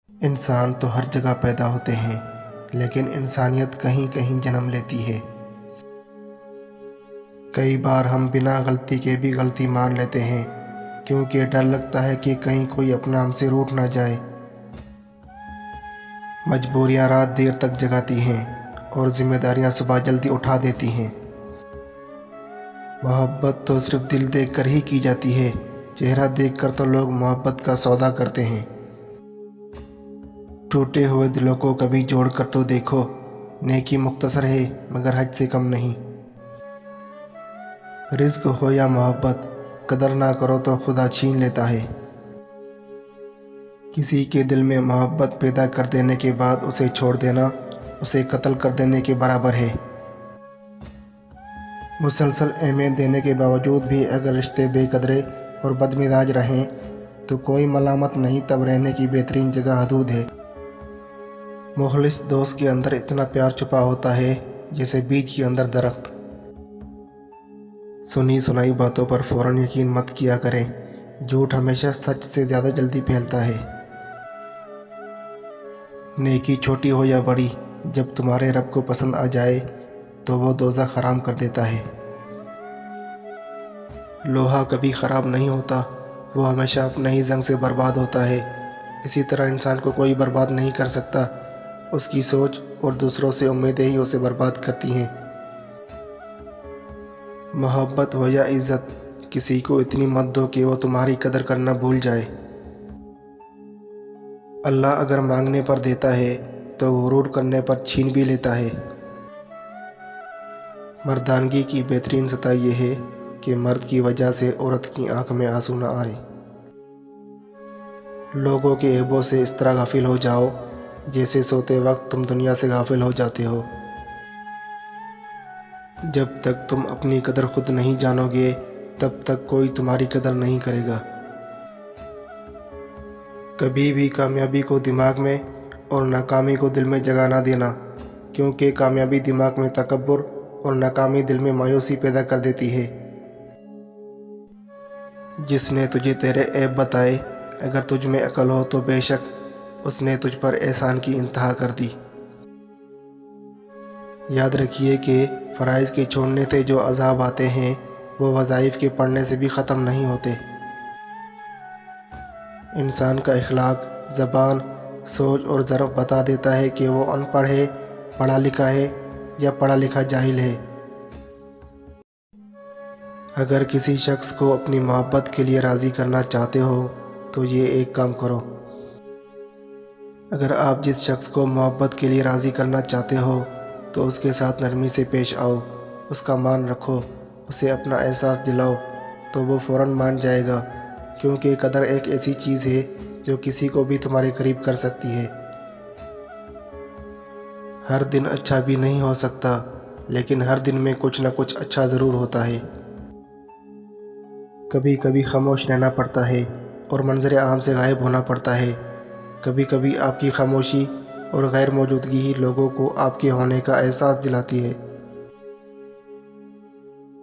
انسان تو ہر جگہ پیدا ہوتے ہیں، لیکن انسانیت کہیں کہیں جنم لیتی ہے۔ کئی بار ہم بنا غلطی کے بھی غلطی مان لیتے ہیں، کیونکہ ڈر لگتا ہے کہ کہیں کوئی اپنا ہم سے روٹھ نہ جائے۔ مجبوریاں رات دیر تک جگاتی ہیں اور ذمہ داریاں صبح جلدی اٹھا دیتی ہیں۔ محبت تو صرف دل دیکھ کر ہی کی جاتی ہے، چہرہ دیکھ کر تو لوگ محبت کا سودا کرتے ہیں۔ ٹوٹے ہوئے دلوں کو کبھی جوڑ کر تو دیکھو، نیکی مختصر ہے مگر حج سے کم نہیں۔ رزق ہو یا محبت، قدر نہ کرو تو خدا چھین لیتا ہے۔ کسی کے دل میں محبت پیدا کر دینے کے بعد اسے چھوڑ دینا، اسے قتل کر دینے کے برابر ہے۔ مسلسل اہمیت دینے کے باوجود بھی اگر رشتے بے قدرے اور بدمزاج رہیں تو کوئی ملامت نہیں، تب رہنے کی بہترین جگہ حدود ہے۔ مخلص دوست کے اندر اتنا پیار چھپا ہوتا ہے جیسے بیج کے اندر درخت۔ سنی سنائی باتوں پر فوراً یقین مت کیا کریں، جھوٹ ہمیشہ سچ سے زیادہ جلدی پھیلتا ہے۔ نیکی چھوٹی ہو یا بڑی، جب تمہارے رب کو پسند آ جائے تو وہ دوزخ حرام کر دیتا ہے۔ لوہا کبھی خراب نہیں ہوتا، وہ ہمیشہ اپنے ہی زنگ سے برباد ہوتا ہے۔ اسی طرح انسان کو کوئی برباد نہیں کر سکتا، اس کی سوچ اور دوسروں سے امیدیں ہی اسے برباد کرتی ہیں۔ محبت ہو یا عزت، کسی کو اتنی مت دو کہ وہ تمہاری قدر کرنا بھول جائے۔ اللہ اگر مانگنے پر دیتا ہے تو غرور کرنے پر چھین بھی لیتا ہے۔ مردانگی کی بہترین سطح یہ ہے کہ مرد کی وجہ سے عورت کی آنکھ میں آنسو نہ آئے۔ لوگوں کے عیبوں سے اس طرح غافل ہو جاؤ جیسے سوتے وقت تم دنیا سے غافل ہو جاتے ہو۔ جب تک تم اپنی قدر خود نہیں جانو گے تب تک کوئی تمہاری قدر نہیں کرے گا۔ کبھی بھی کامیابی کو دماغ میں اور ناکامی کو دل میں جگہ نہ دینا، کیونکہ کامیابی دماغ میں تکبر اور ناکامی دل میں مایوسی پیدا کر دیتی ہے۔ جس نے تجھے تیرے عیب بتائے، اگر تجھ میں عقل ہو تو بے شک اس نے تجھ پر احسان کی انتہا کر دی۔ یاد رکھیے کہ فرائض کے چھوڑنے سے جو عذاب آتے ہیں وہ وظائف کے پڑھنے سے بھی ختم نہیں ہوتے۔ انسان کا اخلاق، زبان، سوچ اور ظرف بتا دیتا ہے کہ وہ ان پڑھ ہے، پڑھا لکھا ہے یا پڑھا لکھا جاہل ہے۔ اگر کسی شخص کو اپنی محبت کے لیے راضی کرنا چاہتے ہو تو یہ ایک کام کرو۔ اگر آپ جس شخص کو محبت کے لیے راضی کرنا چاہتے ہو تو اس کے ساتھ نرمی سے پیش آؤ، اس کا مان رکھو، اسے اپنا احساس دلاؤ تو وہ فوراً مان جائے گا، کیونکہ قدر ایک ایسی چیز ہے جو کسی کو بھی تمہارے قریب کر سکتی ہے۔ ہر دن اچھا بھی نہیں ہو سکتا، لیکن ہر دن میں کچھ نہ کچھ اچھا ضرور ہوتا ہے۔ کبھی کبھی خاموش رہنا پڑتا ہے اور منظر عام سے غائب ہونا پڑتا ہے۔ کبھی کبھی آپ کی خاموشی اور غیر موجودگی ہی لوگوں کو آپ کے ہونے کا احساس دلاتی ہے۔